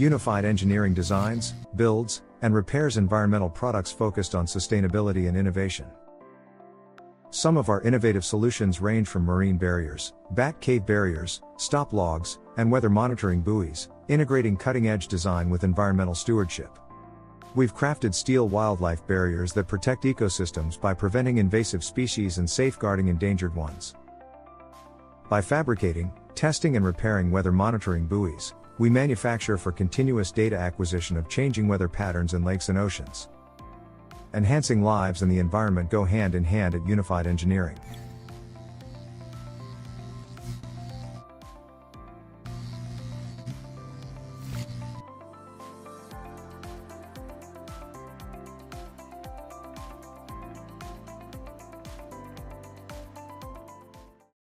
Unified engineering designs, builds, and repairs environmental products focused on sustainability and innovation. Some of our innovative solutions range from marine barriers, bat cave barriers, stop logs, and weather monitoring buoys, integrating cutting-edge design with environmental stewardship. We've crafted steel wildlife barriers that protect ecosystems by preventing invasive species and safeguarding endangered ones. By fabricating, testing and repairing weather monitoring buoys, we manufacture for continuous data acquisition of changing weather patterns in lakes and oceans. Enhancing lives and the environment go hand in hand at Unified Engineering.